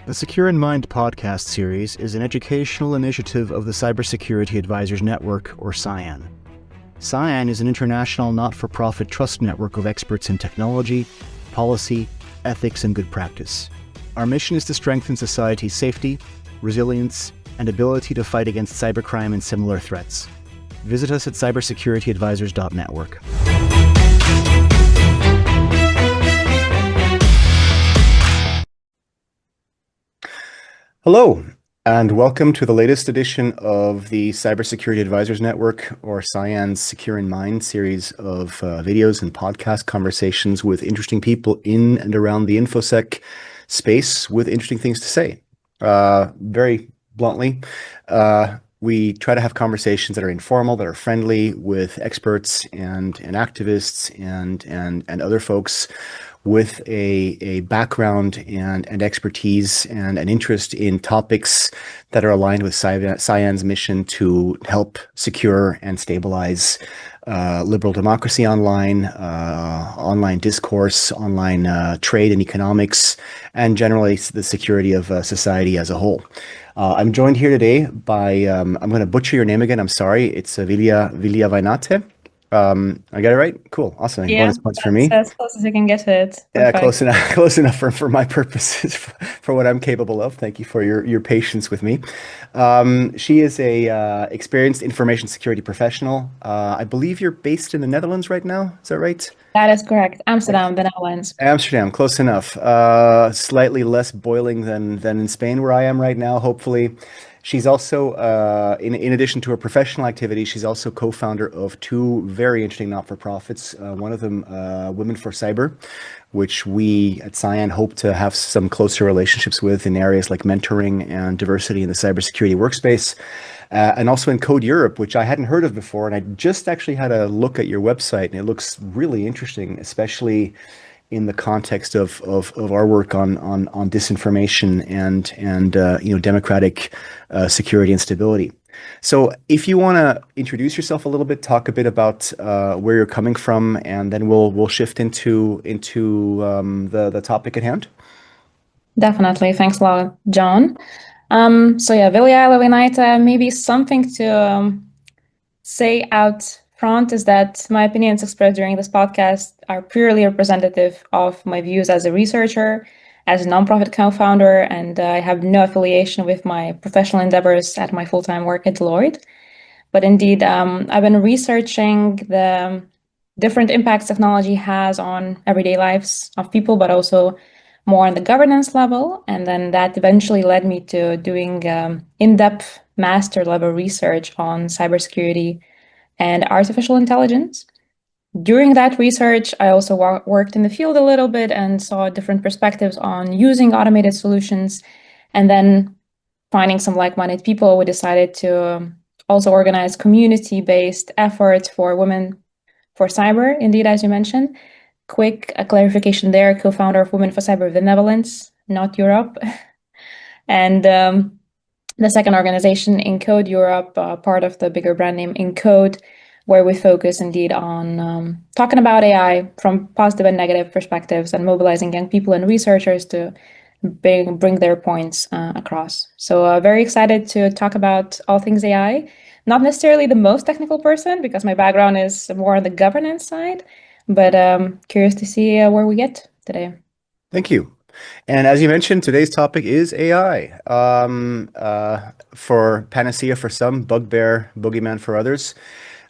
The Secure in Mind podcast series is an educational initiative of the Cybersecurity Advisors Network, or CYAN. CYAN is an international not-for-profit trust network of experts in technology, policy, ethics, and good practice. Our mission is to strengthen society's safety, resilience, and ability to fight against cybercrime and similar threats. Visit us at cybersecurityadvisors.network. Hello, and welcome to the latest edition of the Cybersecurity Advisors Network, or CYAN's Secure in Mind series of videos and podcast conversations with interesting people in and around the InfoSec space with interesting things to say. Very bluntly, we try to have conversations that are informal, that are friendly, with experts and activists and other folks with a background and expertise and an interest in topics that are aligned with CYAN's mission to help secure and stabilize liberal democracy online, online discourse, online trade and economics, and generally the security of society as a whole. I'm joined here today by, I'm going to butcher your name again, I'm sorry, it's Vilija Vainaite. I got it right? Cool. Awesome. Yeah, bonus points for me. As close as you can get to it. Yeah, close enough for my purposes, for what I'm capable of. Thank you for your patience with me. She is a experienced information security professional. I believe you're based in the Netherlands right now. Is that right? That is correct. Amsterdam, the Netherlands. Amsterdam, close enough. Slightly less boiling than in Spain, where I am right now, hopefully. She's also, in addition to her professional activity, she's also co-founder of two very interesting not-for-profits. One of them, Women for Cyber, which we at CYAN hope to have some closer relationships with in areas like mentoring and diversity in the cybersecurity workspace. And also Encode Europe, which I hadn't heard of before. And I just actually had a look at your website, and it looks really interesting, especially in the context of our work on disinformation and democratic security and stability. So if you want to introduce yourself a little bit, talk a bit about where you're coming from, and then we'll shift into the topic at hand. Definitely. Thanks a lot, John. Vilija Vainaite, maybe something to say out front is that my opinions expressed during this podcast are purely representative of my views as a researcher, as a nonprofit co-founder, and I have no affiliation with my professional endeavors at my full-time work at Deloitte. But indeed, I've been researching the different impacts technology has on everyday lives of people, but also more on the governance level. And then that eventually led me to doing in-depth master level research on cybersecurity and artificial intelligence. During that research, I also worked in the field a little bit and saw different perspectives on using automated solutions. And then finding some like-minded people, we decided to also organize community-based efforts for Women for Cyber, indeed, as you mentioned. Quick clarification there, co-founder of Women for Cyber of the Netherlands, not Europe. And the second organization, Encode Europe, part of the bigger brand name Encode, where we focus indeed on talking about AI from positive and negative perspectives and mobilizing young people and researchers to bring their points across. So very excited to talk about all things AI. Not necessarily the most technical person, because my background is more on the governance side, but curious to see where we get today. Thank you. And as you mentioned, today's topic is AI. For panacea for some, bugbear, boogeyman for others.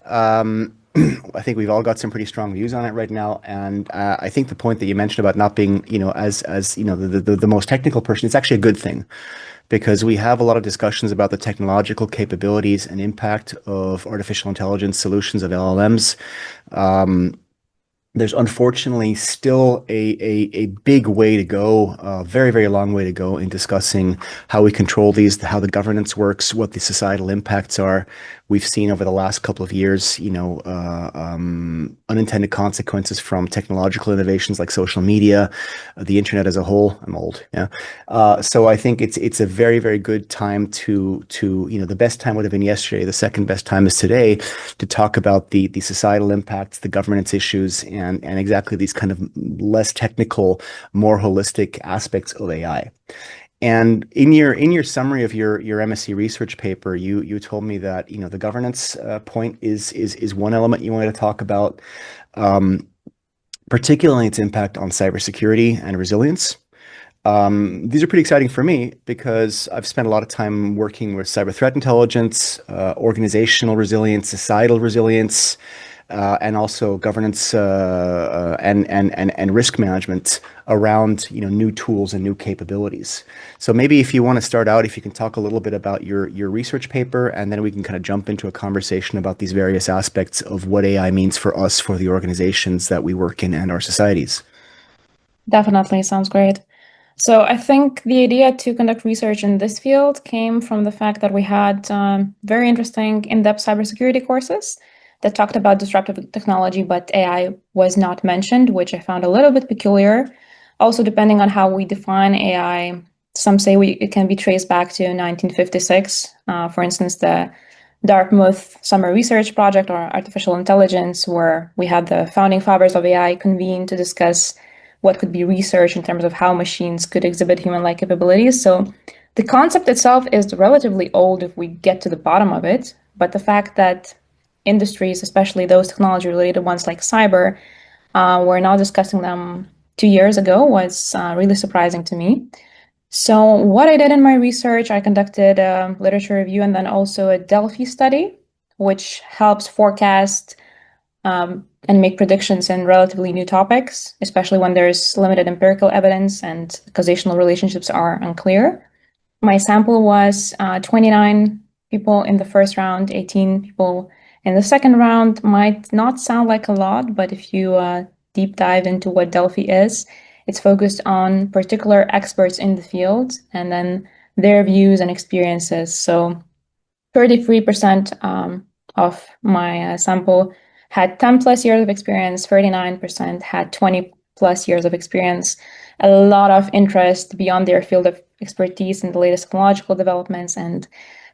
I think we've all got some pretty strong views on it right now. And I think the point that you mentioned about not being, as the most technical person, it's actually a good thing, because we have a lot of discussions about the technological capabilities and impact of artificial intelligence solutions, of LLMs. There's unfortunately still a big way to go, a very, very long way to go in discussing how we control these, how the governance works, what the societal impacts are. we've seen over the last couple of years, unintended consequences from technological innovations like social media, the internet as a whole. I'm old, yeah. So I think it's a very, very good time the best time would have been yesterday. The second best time is today to talk about the societal impacts, the governance issues, and exactly these kind of less technical, more holistic aspects of AI. And in your summary of your MSc research paper, you told me that the governance point is one element you wanted to talk about, particularly its impact on cybersecurity and resilience. These are pretty exciting for me because I've spent a lot of time working with cyber threat intelligence, organizational resilience, societal resilience, and also governance and risk management around new tools and new capabilities. So maybe if you want to start out, if you can talk a little bit about your research paper, and then we can kind of jump into a conversation about these various aspects of what AI means for us, for the organizations that we work in and our societies. Definitely, sounds great. So I think the idea to conduct research in this field came from the fact that we had very interesting in-depth cybersecurity courses that talked about disruptive technology, but AI was not mentioned, which I found a little bit peculiar. Also, depending on how we define AI, some say it can be traced back to 1956. For instance, the Dartmouth Summer Research Project, or Artificial Intelligence, where we had the founding fathers of AI convene to discuss what could be researched in terms of how machines could exhibit human-like capabilities. So the concept itself is relatively old if we get to the bottom of it, but the fact that industries, especially those technology-related ones like cyber, were not discussing them 2 years ago was really surprising to me. So what I did in my research, I conducted a literature review and then also a Delphi study, which helps forecast and make predictions in relatively new topics, especially when there's limited empirical evidence and causational relationships are unclear. My sample was 29 people in the first round, 18 people in the second round. Might not sound like a lot, but if you deep dive into what Delphi is, it's focused on particular experts in the field and then their views and experiences. So 33% of my sample had 10 plus years of experience, 39% had 20 plus years of experience, a lot of interest beyond their field of expertise in the latest technological developments, and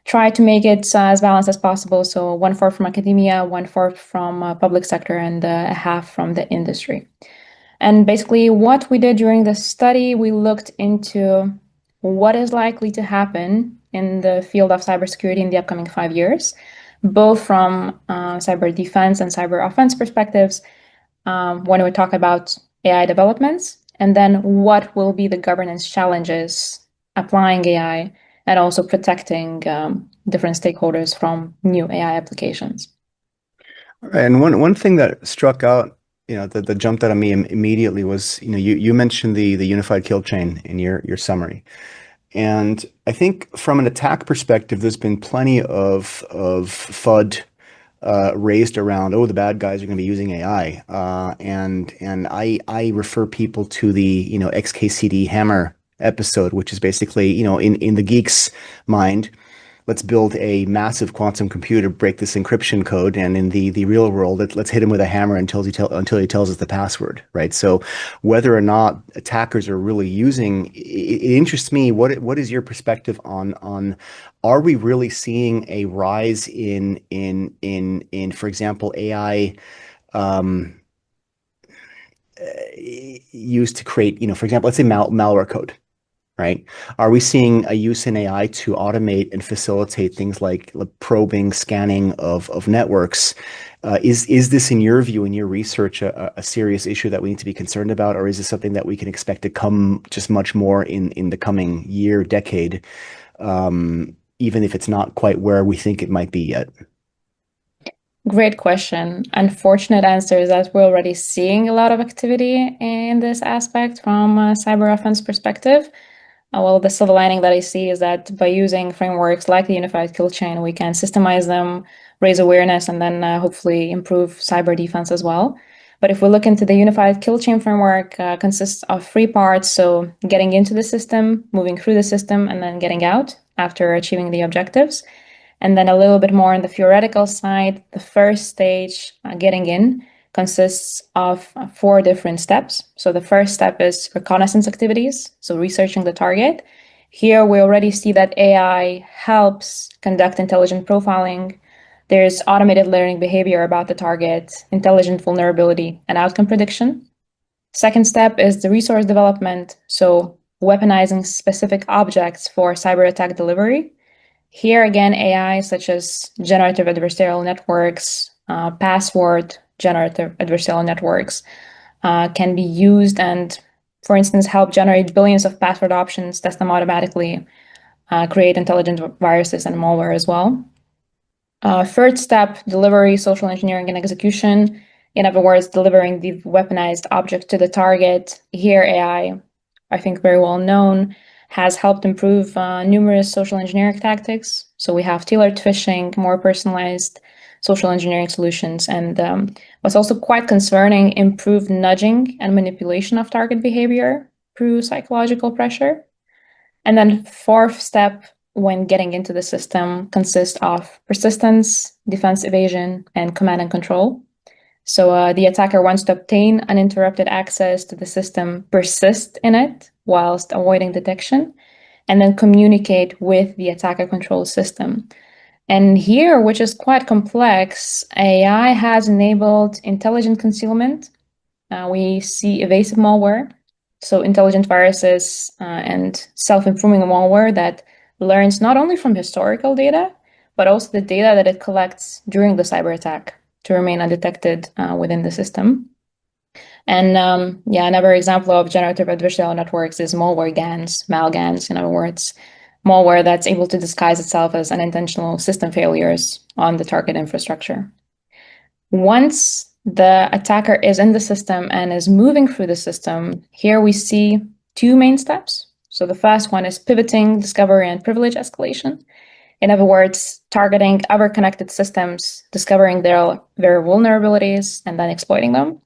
try to make it as balanced as possible. So 1/4 from academia, 1/4 from public sector, and a half from the industry. And basically what we did during the study, we looked into what is likely to happen in the field of cybersecurity in the upcoming 5 years, both from cyber defense and cyber offense perspectives, when we talk about AI developments, and then what will be the governance challenges applying AI and also protecting different stakeholders from new AI applications. And one thing that struck out, that jumped out at me immediately was, you mentioned the unified kill chain in your summary. And I think from an attack perspective, there's been plenty of FUD raised around, the bad guys are going to be using AI. And I refer people to the, XKCD hammer episode, which is basically, in the geek's mind, let's build a massive quantum computer, break this encryption code, and in the real world, let's hit him with a hammer until he tells us the password, right? So whether or not attackers are really using, it interests me. What is your perspective on are we really seeing a rise in for example, AI used to create, for example, let's say malware code? Right? Are we seeing a use in AI to automate and facilitate things like probing, scanning of networks? Is this, in your view, in your research, a serious issue that we need to be concerned about, or is this something that we can expect to come just much more in the coming year, decade, even if it's not quite where we think it might be yet? Great question. Unfortunate answer is that we're already seeing a lot of activity in this aspect from a cyber offense perspective. Well, the silver lining that I see is that by using frameworks like the Unified Kill Chain, we can systemize them, raise awareness, and then hopefully improve cyber defense as well. But if we look into the Unified Kill Chain framework, consists of 3 parts. So getting into the system, moving through the system, and then getting out after achieving the objectives. And then a little bit more on the theoretical side, the first stage, getting in, consists of 4 different steps. So the first step is reconnaissance activities, so researching the target. Here we already see that AI helps conduct intelligent profiling. There's automated learning behavior about the target, intelligent vulnerability, and outcome prediction. Second step is the resource development, so weaponizing specific objects for cyber attack delivery. Here again, AI such as generative adversarial networks, password generative adversarial networks can be used and, for instance, help generate billions of password options, test them automatically, create intelligent viruses and malware as well. Third step, delivery, social engineering, and execution. In other words, delivering the weaponized object to the target. Here, I think very well known, has helped improve numerous social engineering tactics. So we have tailored phishing, more personalized social engineering solutions, and what's also quite concerning, improved nudging and manipulation of target behavior through psychological pressure. And then fourth step, when getting into the system, consists of persistence, defense evasion, and command and control. So the attacker wants to obtain uninterrupted access to the system, persist in it whilst avoiding detection, and then communicate with the attacker control system. And here, which is quite complex, AI has enabled intelligent concealment. We see evasive malware, so intelligent viruses and self-improving malware that learns not only from historical data, but also the data that it collects during the cyber attack to remain undetected within the system. And another example of generative adversarial networks is malware GANs, malGANs, in other words, malware that's able to disguise itself as unintentional system failures on the target infrastructure. Once the attacker is in the system and is moving through the system, here we see 2 main steps. So the first one is pivoting, discovery, and privilege escalation. In other words, targeting other connected systems, discovering their vulnerabilities, and then exploiting them.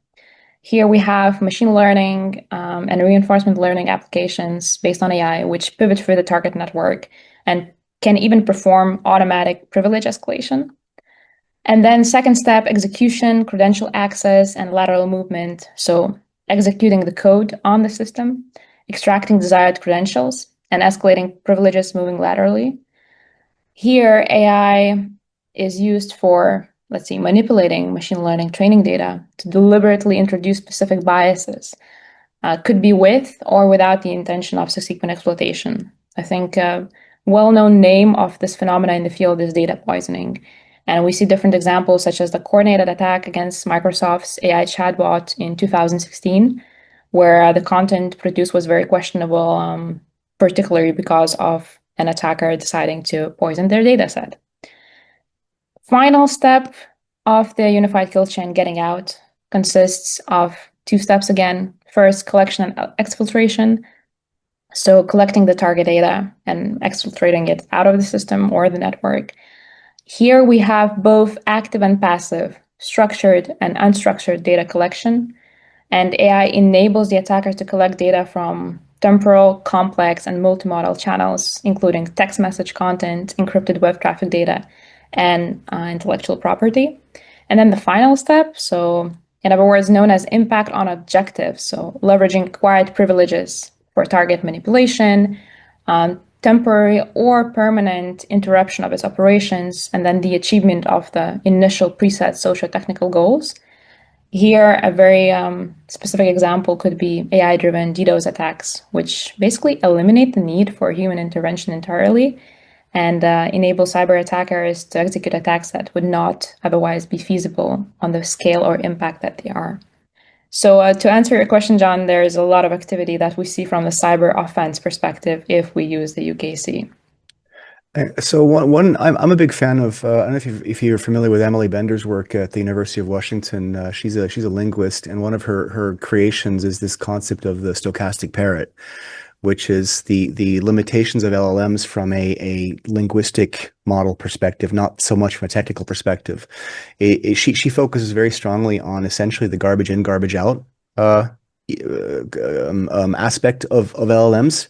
Here we have machine learning and reinforcement learning applications based on AI, which pivot through the target network and can even perform automatic privilege escalation. And then second step, execution, credential access, and lateral movement. So executing the code on the system, extracting desired credentials, and escalating privileges moving laterally. Here, AI is used for, let's see, manipulating machine learning training data to deliberately introduce specific biases. Could be with or without the intention of subsequent exploitation. I think a well-known name of this phenomena in the field is data poisoning. And we see different examples, such as the coordinated attack against Microsoft's AI chatbot in 2016, where the content produced was very questionable, particularly because of an attacker deciding to poison their data set. Final step of the unified kill chain, getting out, consists of 2 steps again. First, collection and exfiltration. So collecting the target data and exfiltrating it out of the system or the network. Here we have both active and passive, structured and unstructured data collection. And AI enables the attacker to collect data from temporal, complex, and multimodal channels, including text message content, encrypted web traffic data, and intellectual property. And then the final step, so in other words, known as impact on objectives, so leveraging acquired privileges for target manipulation, temporary or permanent interruption of its operations, and then the achievement of the initial preset socio-technical goals. Here, a very specific example could be AI-driven DDoS attacks, which basically eliminate the need for human intervention entirely and enable cyber attackers to execute attacks that would not otherwise be feasible on the scale or impact that they are. So to answer your question, John, there is a lot of activity that we see from the cyber offense perspective if we use the UKC. So I'm a big fan of I don't know if you're familiar with Emily Bender's work at the University of Washington. She's a linguist, and one of her creations is this concept of the stochastic parrot, which is the limitations of LLMs from a linguistic model perspective, not so much from a technical perspective. She focuses very strongly on essentially the garbage in, garbage out aspect of LLMs.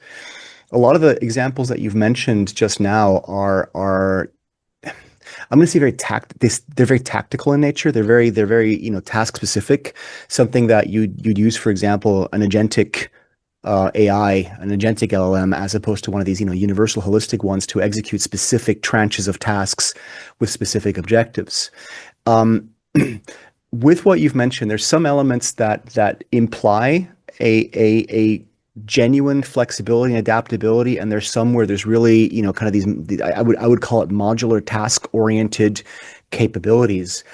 A lot of the examples that you've mentioned just now are I'm going to say they're very tactical in nature. They're very, task specific. Something that you'd use, for example, an agentic AI, an agentic LLM, as opposed to one of these, universal holistic ones to execute specific tranches of tasks with specific objectives. Um, with what you've mentioned, there's some elements that imply a genuine flexibility and adaptability, and there's some where there's really, kind of I would call it modular task oriented capabilities.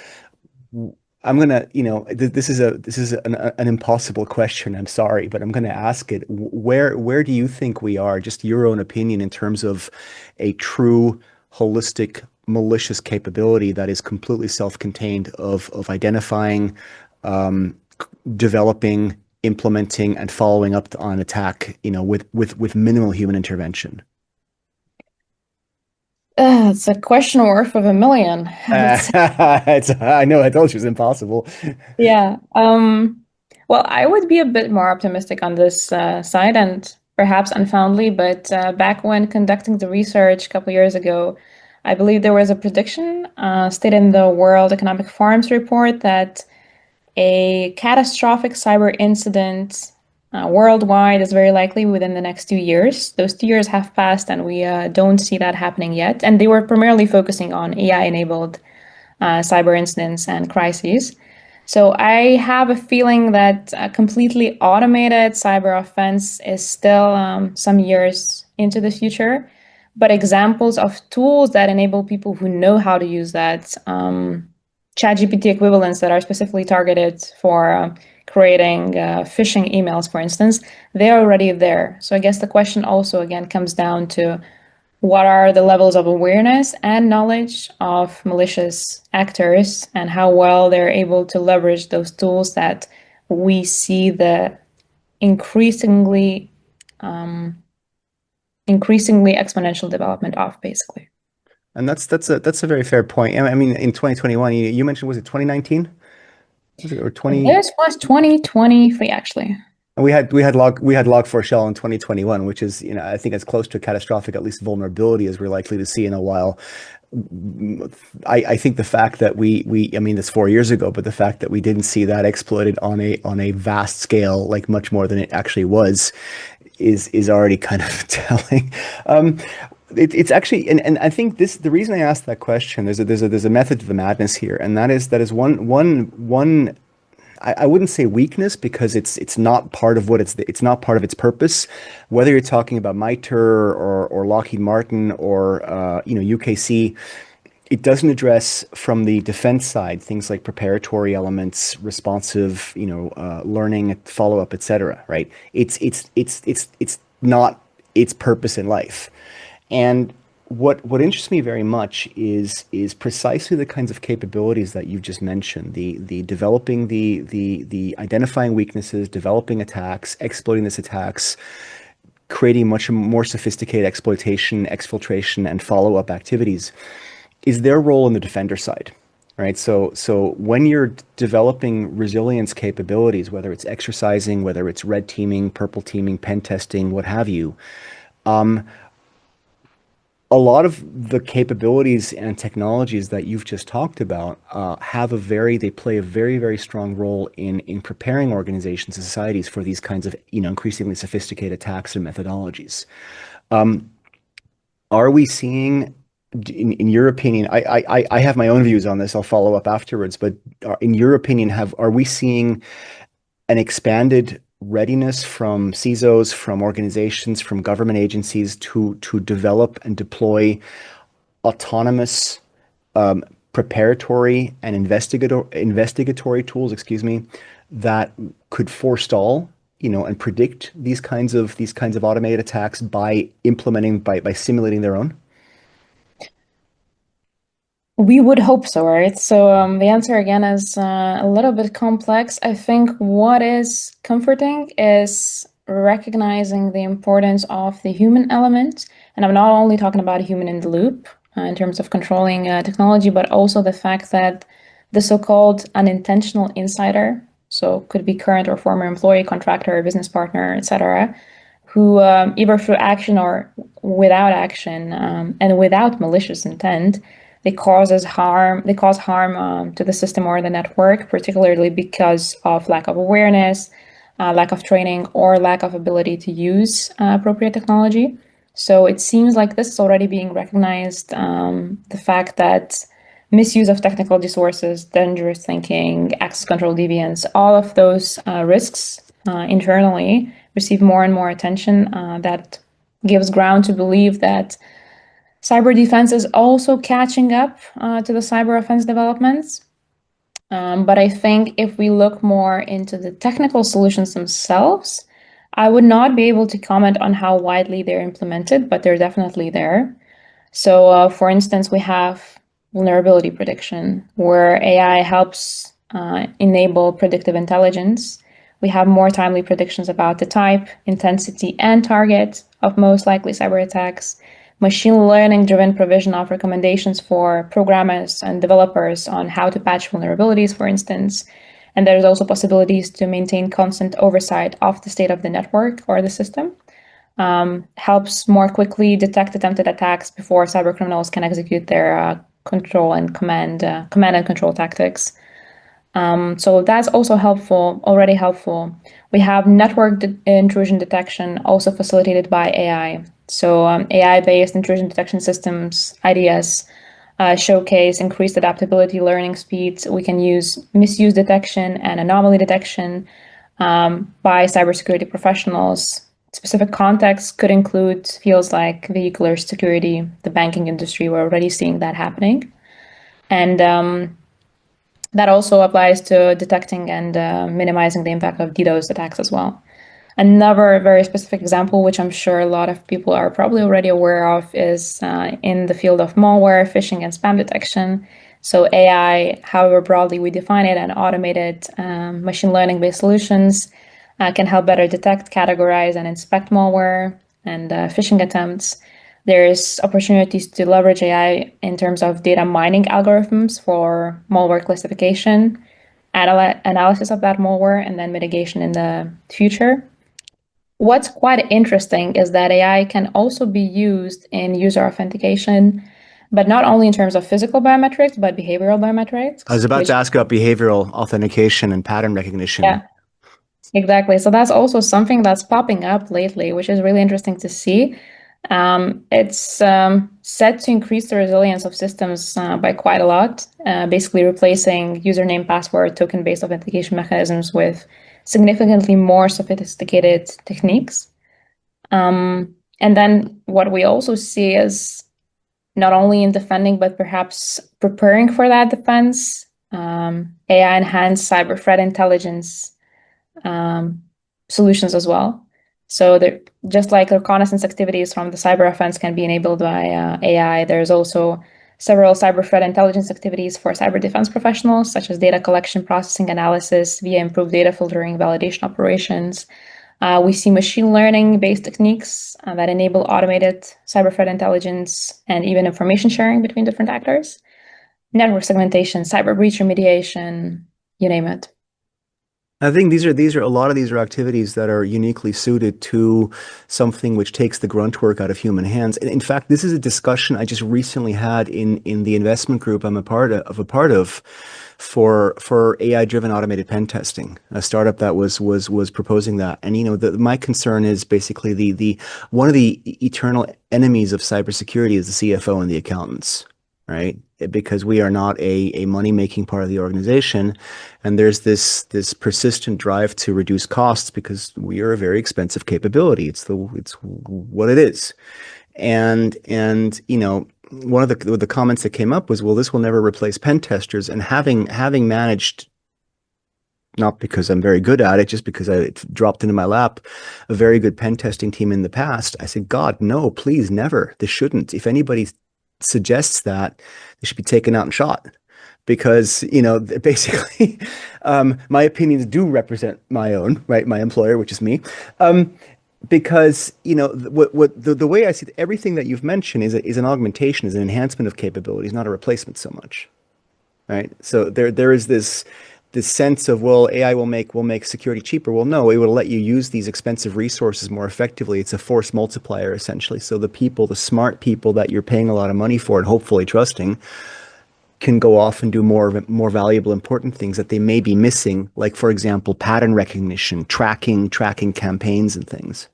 I'm gonna, this is an impossible question. I'm sorry, but I'm gonna ask it. Where do you think we are? Just your own opinion in terms of a true holistic malicious capability that is completely self-contained of identifying, um, developing, implementing, and following up on attack, with minimal human intervention. It's a question worth of a million, I would say. I know I told you it's impossible. Yeah. Well, I would be a bit more optimistic on this side and perhaps unfoundly, but back when conducting the research a couple years ago, I believe there was a prediction stated in the World Economic Forum's report that a catastrophic cyber incident worldwide is very likely within the next 2 years. Those 2 years have passed, and we don't see that happening yet. And they were primarily focusing on AI-enabled cyber incidents and crises. So I have a feeling that a completely automated cyber offense is still some years into the future. But examples of tools that enable people who know how to use that, ChatGPT equivalents that are specifically targeted for creating phishing emails, for instance, they're already there. So I guess the question also again comes down to what are the levels of awareness and knowledge of malicious actors and how well they're able to leverage those tools that we see the increasingly increasingly exponential development of, basically. And that's a very fair point. I mean, in 2021, you mentioned, was it 2019? Was it or 20? This was 2023, actually. We had Log4Shell in 2021, which is, I think as close to a catastrophic, at least vulnerability, as we're likely to see in a while. I think the fact that I mean, that's 4 years ago, but the fact that we didn't see that exploited on a vast scale, like much more than it actually was, is already kind of telling. It's actually, and I think the reason I asked that question, there's a method to the madness here, and that is one. I wouldn't say weakness, because it's not part of it's not part of its purpose. Whether you're talking about MITRE or Lockheed Martin or UKC, it doesn't address from the defense side things like preparatory elements, responsive, learning, follow up, etc. Right? It's not its purpose in life. And what interests me very much is precisely the kinds of capabilities that you've just mentioned, the developing the identifying weaknesses, developing attacks, exploiting these attacks, creating much more sophisticated exploitation, exfiltration, and follow-up activities is their role in the defender side. Right. So when you're developing resilience capabilities, whether it's exercising, whether it's red teaming, purple teaming, pen testing, what have you, a lot of the capabilities and technologies that you've just talked about they play a very, very strong role in preparing organizations and societies for these kinds of, increasingly sophisticated attacks and methodologies. Are we seeing, in your opinion, I have my own views on this, I'll follow up afterwards, but in your opinion, are we seeing an expanded readiness from CISOs, from organizations, from government agencies to develop and deploy autonomous, preparatory and investigatory tools, excuse me, that could forestall, and predict these kinds of automated attacks by simulating their own? We would hope so, right? So the answer again is a little bit complex. I think what is comforting is recognizing the importance of the human element. And I'm not only talking about a human in the loop in terms of controlling technology, but also the fact that the so-called unintentional insider, so could be current or former employee, contractor, business partner, etc., who either through action or without action and without malicious intent They cause harm to the system or the network, particularly because of lack of awareness, lack of training, or lack of ability to use appropriate technology. So it seems like this is already being recognized. The fact that misuse of technical resources, dangerous thinking, access control deviance, all of those risks internally receive more and more attention. That gives ground to believe that cyber defense is also catching up to the cyber offense developments. But I think if we look more into the technical solutions themselves, I would not be able to comment on how widely they're implemented, but they're definitely there. So, for instance, we have vulnerability prediction, where AI helps enable predictive intelligence. We have more timely predictions about the type, intensity, and target of most likely cyber attacks. Machine learning-driven provision of recommendations for programmers and developers on how to patch vulnerabilities, for instance. And there's also possibilities to maintain constant oversight of the state of the network or the system. Helps more quickly detect attempted attacks before cybercriminals can execute their control and command and control tactics. So that's also helpful, already helpful. We have network intrusion detection, also facilitated by AI. So AI-based intrusion detection systems, IDS, showcase increased adaptability, learning speeds. We can use misuse detection and anomaly detection by cybersecurity professionals. Specific contexts could include fields like vehicular security, the banking industry. We're already seeing that happening. And that also applies to detecting and minimizing the impact of DDoS attacks as well. Another very specific example, which I'm sure a lot of people are probably already aware of, is in the field of malware, phishing, and spam detection. So AI, however broadly we define it, and automated machine learning-based solutions can help better detect, categorize, and inspect malware and phishing attempts. There's opportunities to leverage AI in terms of data mining algorithms for malware classification, analysis of that malware, and then mitigation in the future. What's quite interesting is that AI can also be used in user authentication, but not only in terms of physical biometrics, but behavioral biometrics. I was about to ask about behavioral authentication and pattern recognition. Yeah, exactly. So that's also something that's popping up lately, which is really interesting to see. It's set to increase the resilience of systems by quite a lot, basically replacing username, password, token-based authentication mechanisms with significantly more sophisticated techniques. And then what we also see is not only in defending, but perhaps preparing for that defense, AI-enhanced cyber threat intelligence solutions as well. So just like reconnaissance activities from the cyber offense can be enabled by AI, there's also several cyber threat intelligence activities for cyber defense professionals, such as data collection, processing, analysis via improved data filtering, validation operations. We see machine learning-based techniques that enable automated cyber threat intelligence and even information sharing between different actors. Network segmentation, cyber breach remediation, you name it. I think these are a lot of these are activities that are uniquely suited to something which takes the grunt work out of human hands. And in fact, this is a discussion I just recently had in the investment group I'm a part of for AI-driven automated pen testing, a startup that was proposing that. And my concern is basically the one of the eternal enemies of cybersecurity is the CFO and the accountants, right? Because we are not a money-making part of the organization, and there's this persistent drive to reduce costs because we are a very expensive capability. It's what it is, and one of the comments that came up was, well, this will never replace pen testers. And having managed, not because I'm very good at it, just because it dropped into my lap, a very good pen testing team in the past, I said, God, no, please, never. This shouldn't. If anybody suggests that, they should be taken out and shot, because basically my opinions do represent my own, right, my employer, which is me, because the way I see everything that you've mentioned is an augmentation, is an enhancement of capabilities, not a replacement so much, right? So there is this the sense of, well, AI will make security cheaper. Well, no, it will let you use these expensive resources more effectively. It's a force multiplier essentially. So the people, the smart people that you're paying a lot of money for and hopefully trusting, can go off and do more valuable, important things that they may be missing, like for example, pattern recognition, tracking campaigns and things.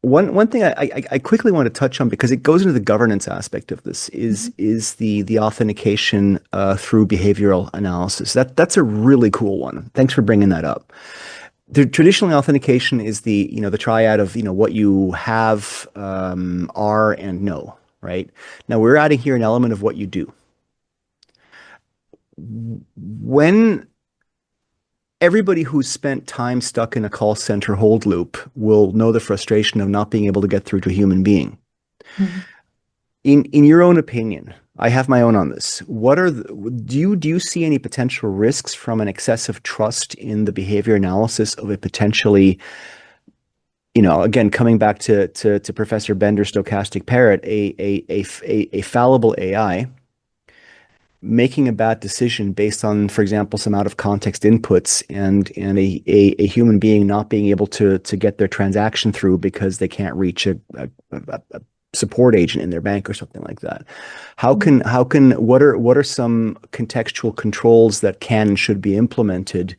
One thing I quickly want to touch on because it goes into the governance aspect of this is the authentication through behavioral analysis. That's a really cool one. Thanks for bringing that up. The traditional authentication is the the triad of what you have, are, and know. Right now, we're adding here an element of what you do. When everybody who's spent time stuck in a call center hold loop will know the frustration of not being able to get through to a human being. Mhm. In your own opinion, I have my own on this. What are do you see any potential risks from an excessive trust in the behavior analysis of a potentially, again, coming back to Professor Bender's stochastic parrot, a fallible AI making a bad decision based on, for example, some out of context inputs and a human being not being able to get their transaction through because they can't reach a support agent in their bank or something like that. What are some contextual controls that can and should be implemented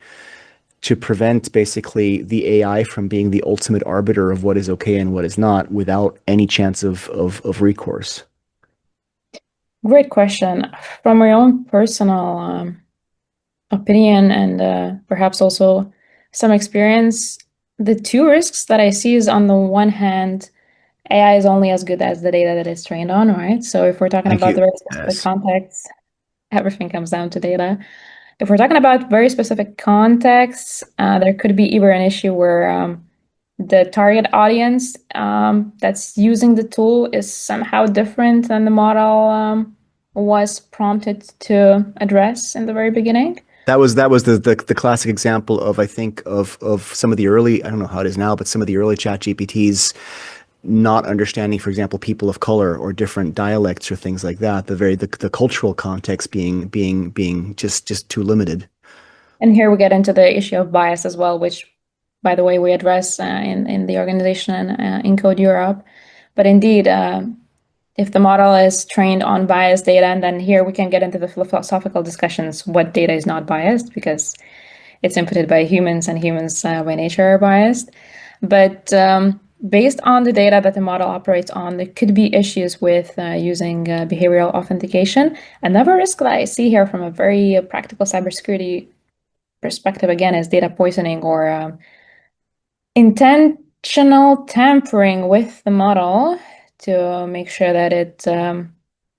to prevent basically the AI from being the ultimate arbiter of what is okay and what is not without any chance of recourse? Great question. From my own personal opinion and perhaps also some experience, the two risks that I see is on the one hand, AI is only as good as the data that it's trained on, right? So if we're talking Thank about the you. very specific Yes. context, everything comes down to data. If we're talking about very specific contexts, there could be either an issue where the target audience that's using the tool is somehow different than the model was prompted to address in the very beginning. That was the classic example of I think of some of the early, I don't know how it is now, but some of the early chat GPTs not understanding, for example, people of color or different dialects or things like that. The cultural context being just too limited. And here we get into the issue of bias as well, which, by the way, we address in the organization Encode Europe. But indeed, if the model is trained on biased data, and then here we can get into the philosophical discussions, what data is not biased because it's inputted by humans and humans by nature are biased. But based on the data that the model operates on, there could be issues with using behavioral authentication. Another risk that I see here from a very practical cybersecurity perspective, again, is data poisoning or intentional tampering with the model to make sure that it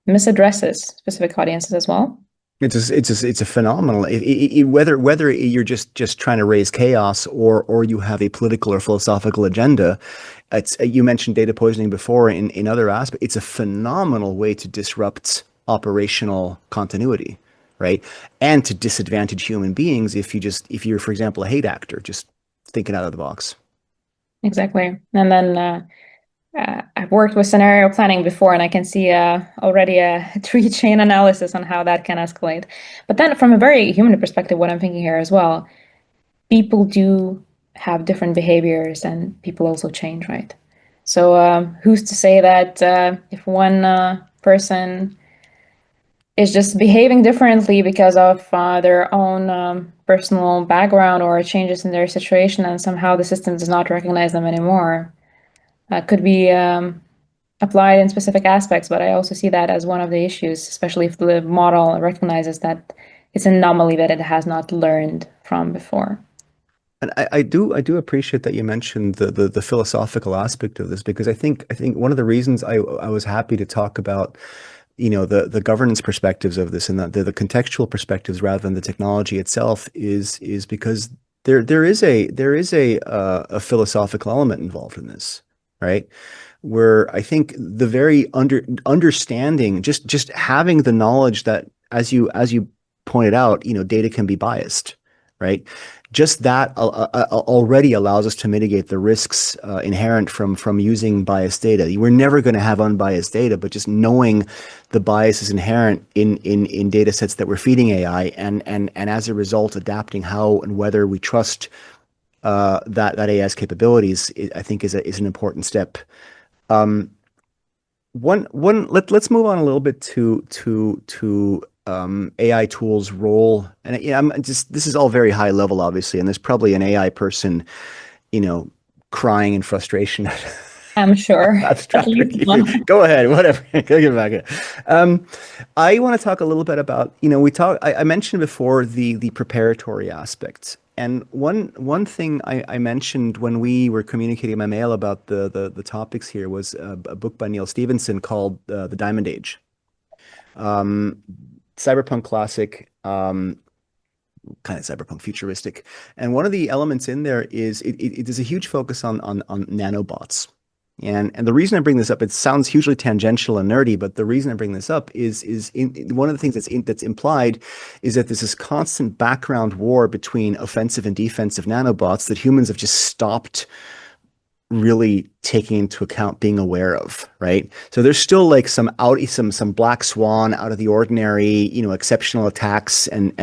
misaddresses specific audiences as well. It's a phenomenal. Whether you're just trying to raise chaos or you have a political or philosophical agenda, you mentioned data poisoning before in other aspects. It's a phenomenal way to disrupt operational continuity, right? And to disadvantage human beings if you're, for example, a hate actor, just thinking out of the box. Exactly. And then I've worked with scenario planning before, and I can see already a tree chain analysis on how that can escalate. But then, from a very human perspective, what I'm thinking here as well, people do have different behaviors, and people also change, right? So, who's to say that if one person is just behaving differently because of their own personal background or changes in their situation, and somehow the system does not recognize them anymore? Could be applied in specific aspects, but I also see that as one of the issues, especially if the model recognizes that it's an anomaly that it has not learned from before. And I do appreciate that you mentioned the philosophical aspect of this because I think one of the reasons I was happy to talk about the governance perspectives of this and the contextual perspectives rather than the technology itself is because there is a philosophical element involved in this, right? Where I think the very understanding, just having the knowledge that as you pointed out, data can be biased, right? Just that already allows us to mitigate the risks inherent from using biased data. We're never going to have unbiased data, but just knowing the bias is inherent in data sets that we're feeding AI, and as a result, adapting how and whether we trust that AI's capabilities, I think is an important step. Let's move on a little bit to AI tools role. And yeah, I'm just this is all very high level, obviously, and there's probably an AI person, you know, crying in frustration I'm sure. At abstract least review. one. Go ahead, whatever. Go get back in. Um, I want to talk a little bit about, I mentioned before the preparatory aspect. And one thing I mentioned when we were communicating my mail about the topics here was a book by Neil Stevenson called The Diamond Age. Um, Cyberpunk classic, kind of cyberpunk futuristic. And one of the elements in there is it is a huge focus on nanobots. And the reason I bring this up, it sounds hugely tangential and nerdy, but the reason I bring this up is one of the things that's implied is that there's this constant background war between offensive and defensive nanobots that humans have just stopped really taking into account, being aware of, right? So there's still like some black swan out of the ordinary, exceptional attacks and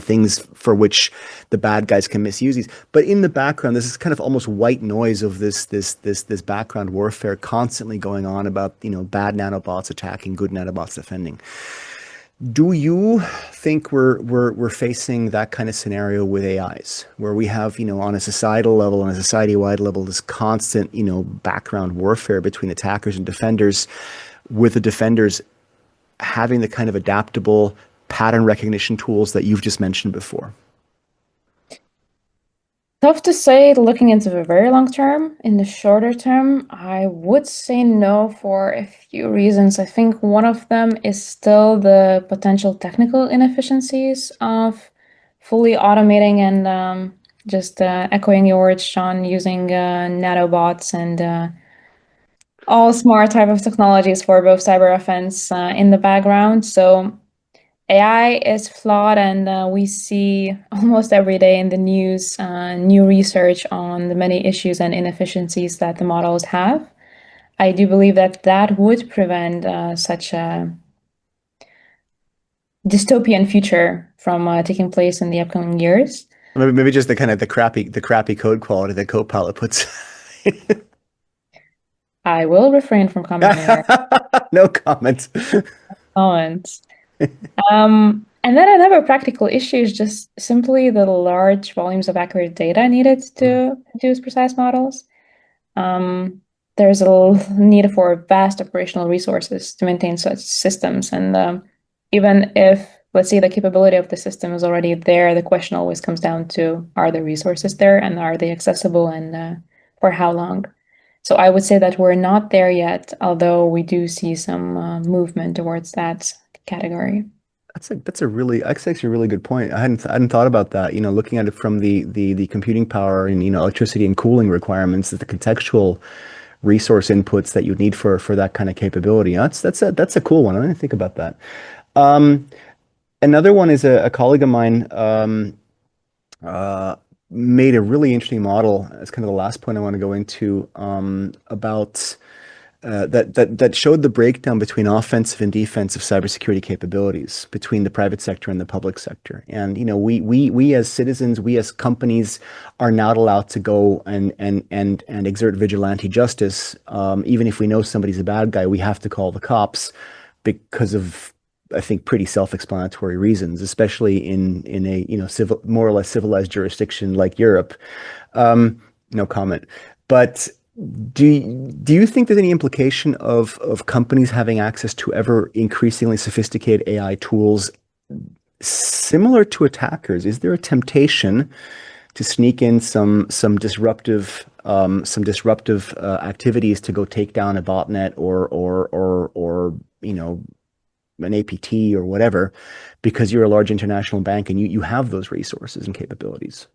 things for which the bad guys can misuse these. But in the background, this is kind of almost white noise of this background warfare constantly going on about, bad nanobots attacking, good nanobots defending. Do you think we're facing that kind of scenario with AIs, where we have, on a societal level, on a society-wide level, this constant, background warfare between attackers and defenders, with the defenders having the kind of adaptable pattern recognition tools that you've just mentioned before? Tough to say looking into the very long term. In the shorter term, I would say no for a few reasons. I think one of them is still the potential technical inefficiencies of fully automating and just echoing your words, Sean, using nanobots and all smart type of technologies for both cyber offense in the background. So AI is flawed, and we see almost every day in the news new research on the many issues and inefficiencies that the models have. I do believe that that would prevent such a dystopian future from taking place in the upcoming years. Maybe just the kind of the crappy code quality that Copilot puts. I will refrain from commenting there. No comment. Comments. And then another practical issue is just simply the large volumes of accurate data needed to produce precise models. There's need for vast operational resources to maintain such systems. And even if, let's say, the capability of the system is already there, the question always comes down to, are the resources there and are they accessible and for how long? So I would say that we're not there yet, although we do see some movement towards that category. That's actually a really good point. I hadn't thought about that. Looking at it from the computing power and electricity and cooling requirements, that the contextual resource inputs that you need for that kind of capability. That's a cool one. I didn't think about that. Um, Another one is a colleague of mine uh, made a really interesting model. That's kind of the last point I want to go into about that showed the breakdown between offensive and defensive cybersecurity capabilities between the private sector and the public sector. And we as citizens, we as companies, are not allowed to go and exert vigilante justice. Even if we know somebody's a bad guy, we have to call the cops because of, I think, pretty self-explanatory reasons, especially in a civil, more or less civilized jurisdiction like Europe. No comment. But do you think there's any implication of companies having access to ever increasingly sophisticated AI tools similar to attackers? Is there a temptation to sneak in some disruptive activities to go take down a botnet or an APT or whatever, because you're a large international bank and you have those resources and capabilities?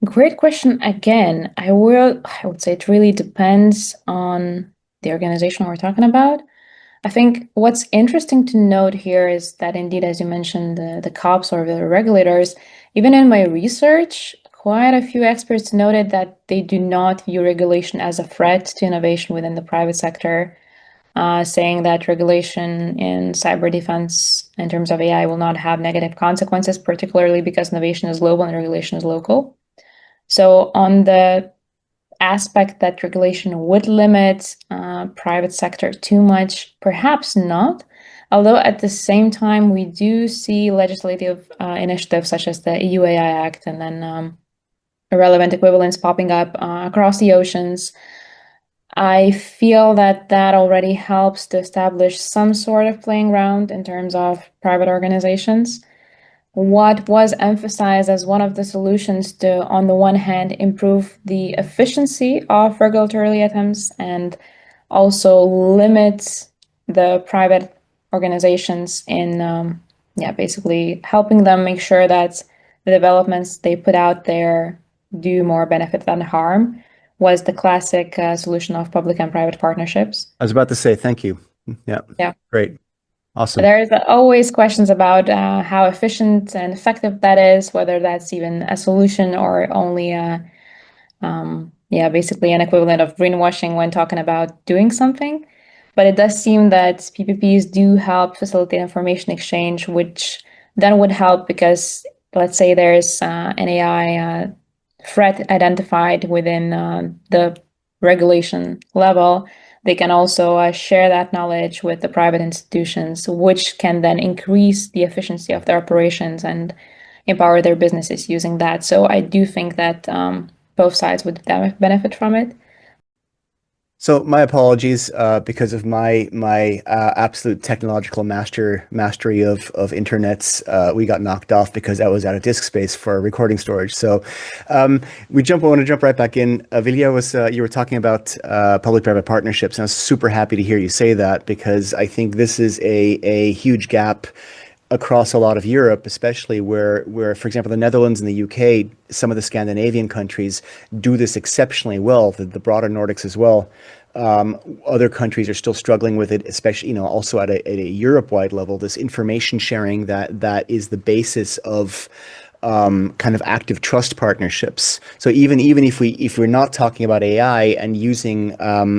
Great question again. I would say it really depends on the organization we're talking about. I think what's interesting to note here is that indeed, as you mentioned, the cops or the regulators, even in my research, quite a few experts noted that they do not view regulation as a threat to innovation within the private sector, saying that regulation in cyber defense in terms of AI will not have negative consequences, particularly because innovation is global and regulation is local. So on the aspect that regulation would limit private sector too much, perhaps not. Although at the same time, we do see legislative initiatives such as the EU AI Act and then relevant equivalents popping up across the oceans. I feel that that already helps to establish some sort of playing ground in terms of private organizations. What was emphasized as one of the solutions to, on the one hand, improve the efficiency of regulatory attempts and also limit the private organizations in, basically helping them make sure that the developments they put out there do more benefit than harm, was the classic solution of public and private partnerships. I was about to say thank you. Yeah. Yeah. Great. Awesome. There's always questions about how efficient and effective that is, whether that's even a solution or only basically an equivalent of greenwashing when talking about doing something. But it does seem that PPPs do help facilitate information exchange, which then would help because let's say there's an AI threat identified within the regulation level. They can also share that knowledge with the private institutions, which can then increase the efficiency of their operations and empower their businesses using that. So I do think that both sides would benefit from it. So my apologies, because of my absolute technological mastery of internets. We got knocked off because I was out of disk space for recording storage. So we want to jump right back in. Vilija, you were talking about public-private partnerships, and I was super happy to hear you say that because I think this is a huge gap across a lot of Europe, especially where, for example, the Netherlands and the UK, some of the Scandinavian countries do this exceptionally well, the broader Nordics as well. Other countries are still struggling with it, especially, also at a Europe-wide level, this information sharing that is the basis of kind of active trust partnerships. So even if we're not talking about AI and using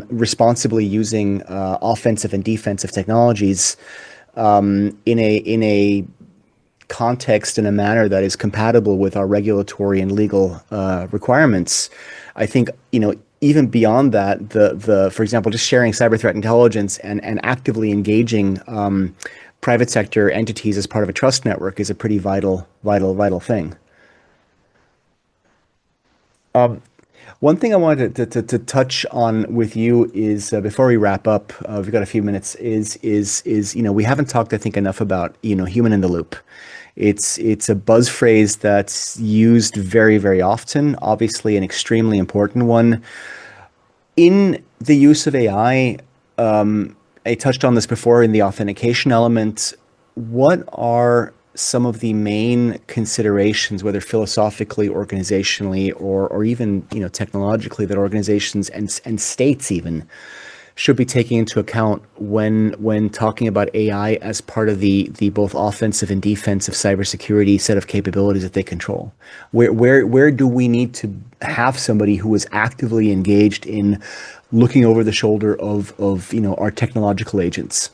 responsibly using offensive and defensive technologies, in a context in a manner that is compatible with our regulatory and legal requirements, I think even beyond that, the for example, just sharing cyber threat intelligence and actively engaging private sector entities as part of a trust network is a pretty vital thing. One thing I wanted to touch on with you is before we wrap up, we've got a few minutes. Is we haven't talked, I think, enough about human in the loop. It's a buzz phrase that's used very, very often. Obviously, an extremely important one. In the use of AI, I touched on this before in the authentication element. What are some of the main considerations, whether philosophically, organizationally, or even technologically, that organizations and states even should be taking into account when talking about AI as part of the both offensive and defensive cybersecurity set of capabilities that they control? Where do we need to have somebody who is actively engaged in looking over the shoulder of our technological agents?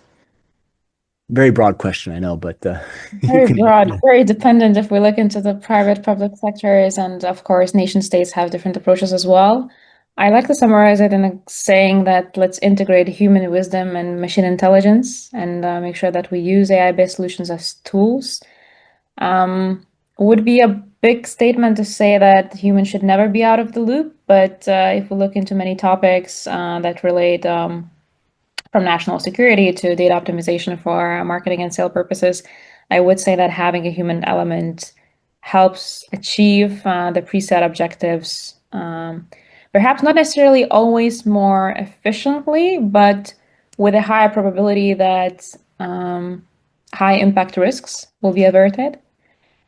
Very broad question, I know, but you Very can. broad, very dependent if we look into the private public sectors, and of course, nation states have different approaches as well. I like to summarize it in saying that let's integrate human wisdom and machine intelligence and make sure that we use AI-based solutions as tools. Would be a big statement to say that humans should never be out of the loop, but if we look into many topics that relate from national security to data optimization for marketing and sale purposes, I would say that having a human element helps achieve the preset objectives, perhaps not necessarily always more efficiently, but with a higher probability that high impact risks will be averted.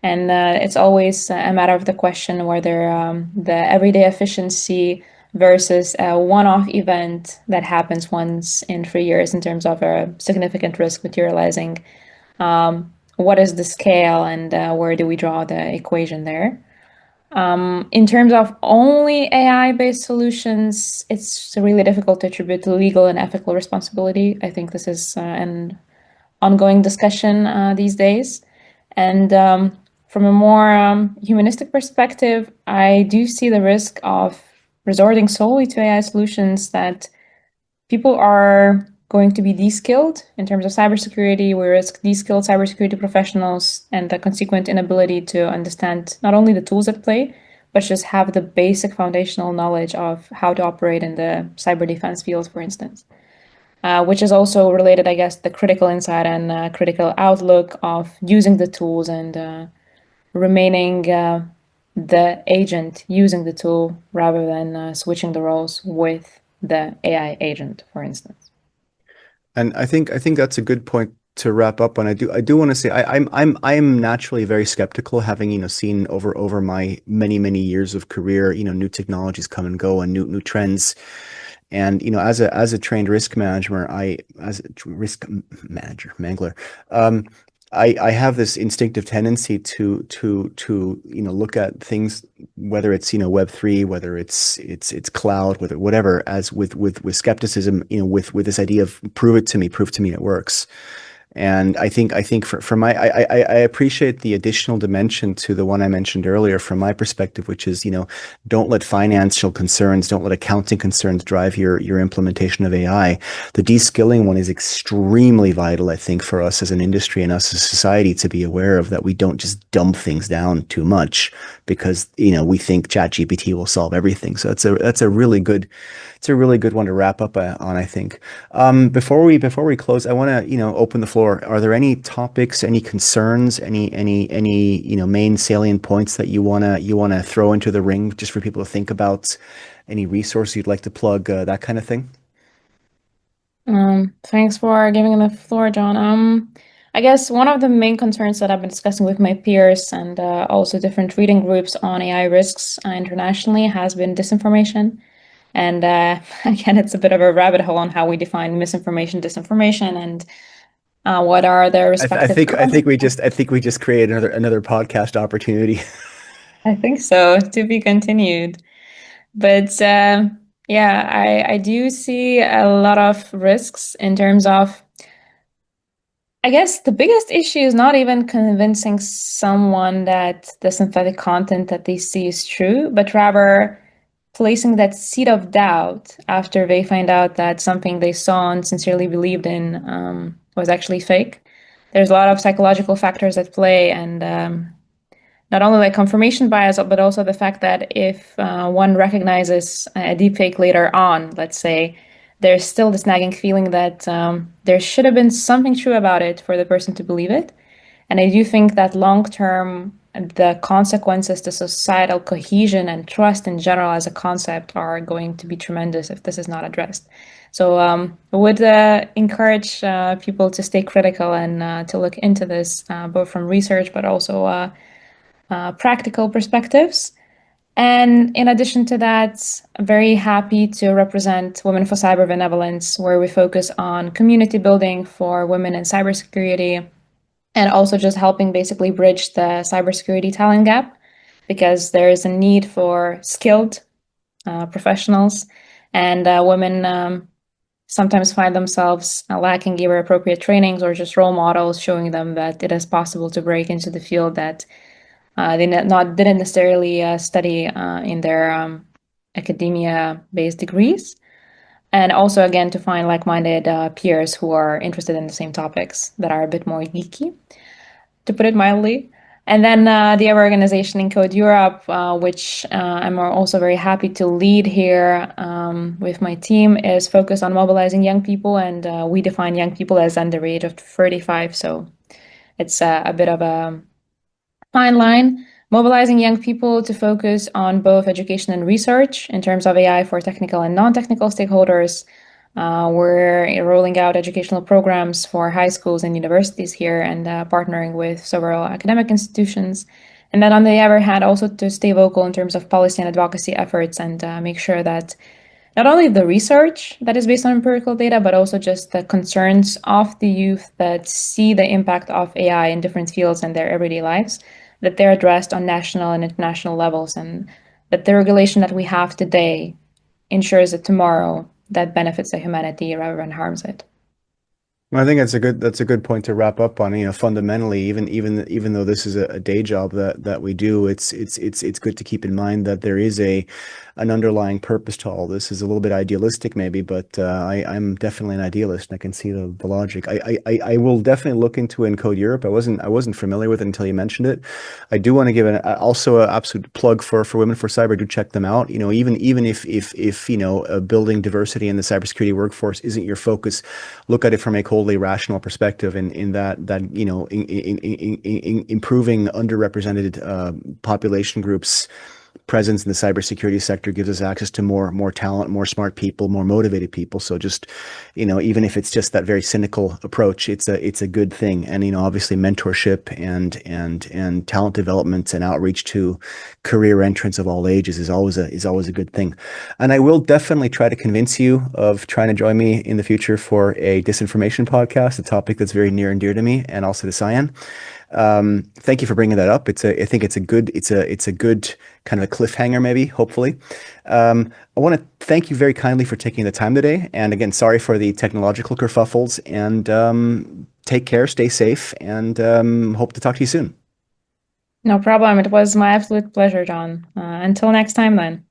And it's always a matter of the question whether the everyday efficiency versus a one-off event that happens once in 3 years in terms of a significant risk materializing. What is the scale, and where do we draw the equation there? In terms of only AI-based solutions, it's really difficult to attribute legal and ethical responsibility. I think this is an ongoing discussion these days. And from a more humanistic perspective, I do see the risk of resorting solely to AI solutions that people are going to be de-skilled in terms of cybersecurity. We risk de-skilled cybersecurity professionals and the consequent inability to understand not only the tools at play, but just have the basic foundational knowledge of how to operate in the cyber defense field, for instance. Which is also related, I guess, the critical insight and critical outlook of using the tools and remaining the agent using the tool rather than switching the roles with the AI agent, for instance. And I think that's a good point to wrap up on. I do want to say I'm naturally very skeptical, having seen over my many years of career, new technologies come and go and new trends. And as a trained risk manager, as a risk manager mangler, I have this instinctive tendency to look at things, whether it's Web3, whether it's cloud, whatever, as with skepticism, with this idea of prove to me it works. And I think for my I appreciate the additional dimension to the one I mentioned earlier from my perspective, which is, don't let financial concerns, don't let accounting concerns drive your implementation of AI. The de-skilling one is extremely vital, I think, for us as an industry and us as a society to be aware of, that we don't just dump things down too much because we think ChatGPT will solve everything. So that's a really good one to wrap up on, I think. Before we close, I want to open the floor. Are there any topics, any concerns, any main salient points that you wanna throw into the ring just for people to think about? Any resource you'd like to plug, that kind of thing? Thanks for giving the floor, John. I guess one of the main concerns that I've been discussing with my peers and also different reading groups on AI risks internationally has been disinformation. And again, it's a bit of a rabbit hole on how we define misinformation, disinformation, and what are their I respective think I think we consequences. just I think we just created another podcast opportunity. I think so, to be continued. But yeah, I do see a lot of risks in terms of, I guess the biggest issue is not even convincing someone that the synthetic content that they see is true, but rather placing that seed of doubt after they find out that something they saw and sincerely believed in was actually fake. There's a lot of psychological factors at play, and not only like confirmation bias, but also the fact that if one recognizes a deepfake later on, let's say, there's still this nagging feeling that there should have been something true about it for the person to believe it. And I do think that long term, the consequences to societal cohesion and trust in general as a concept are going to be tremendous if this is not addressed. So I would encourage people to stay critical and to look into this, both from research but also practical perspectives. And in addition to that, I'm very happy to represent Women for Cyber Benevolence, where we focus on community building for women in cybersecurity and also just helping basically bridge the cybersecurity talent gap because there is a need for skilled professionals, and women sometimes find themselves lacking either appropriate trainings or just role models showing them that it is possible to break into the field that they didn't necessarily study in their academia-based degrees. And also, again, to find like-minded peers who are interested in the same topics that are a bit more geeky, to put it mildly. And then the other organization, Encode Europe, which I'm also very happy to lead here with my team, is focused on mobilizing young people. And we define young people as under the age of 35. So it's a bit of a fine line, mobilizing young people to focus on both education and research in terms of AI for technical and non-technical stakeholders. We're rolling out educational programs for high schools and universities here and partnering with several academic institutions. And then on the other hand, also to stay vocal in terms of policy and advocacy efforts and make sure that not only the research that is based on empirical data, but also just the concerns of the youth that see the impact of AI in different fields in their everyday lives, that they're addressed on national and international levels, and that the regulation that we have today ensures that tomorrow that benefits the humanity rather than harms it. Well, I think that's a good point to wrap up on. You know, fundamentally, even though this is a day job that we do, it's good to keep in mind that there is an underlying purpose to all this. Is a little bit idealistic maybe, but I'm definitely an idealist and I can see the logic. I will definitely look into Encode Europe. I wasn't familiar with it until you mentioned it. I do want to give also an absolute plug for Women for Cyber. Do check them out. You know, even if you know, building diversity in the cybersecurity workforce isn't your focus, look at it from a coldly rational perspective in that you know, in improving underrepresented population groups presence in the cybersecurity sector gives us access to more talent, more smart people, more motivated people. So just, you know, even if it's just that very cynical approach, it's a good thing. And, you know, obviously mentorship and talent development and outreach to career entrants of all ages is always a good thing. And I will definitely try to convince you of trying to join me in the future for a disinformation podcast, a topic that's very near and dear to me and also to Cyan. Thank you for bringing that up. I think it's a good kind of a cliffhanger, maybe, hopefully. I want to thank you very kindly for taking the time today. And again, sorry for the technological kerfuffles, and take care, stay safe, and hope to talk to you soon. No problem. It was my absolute pleasure, John. Until next time, then.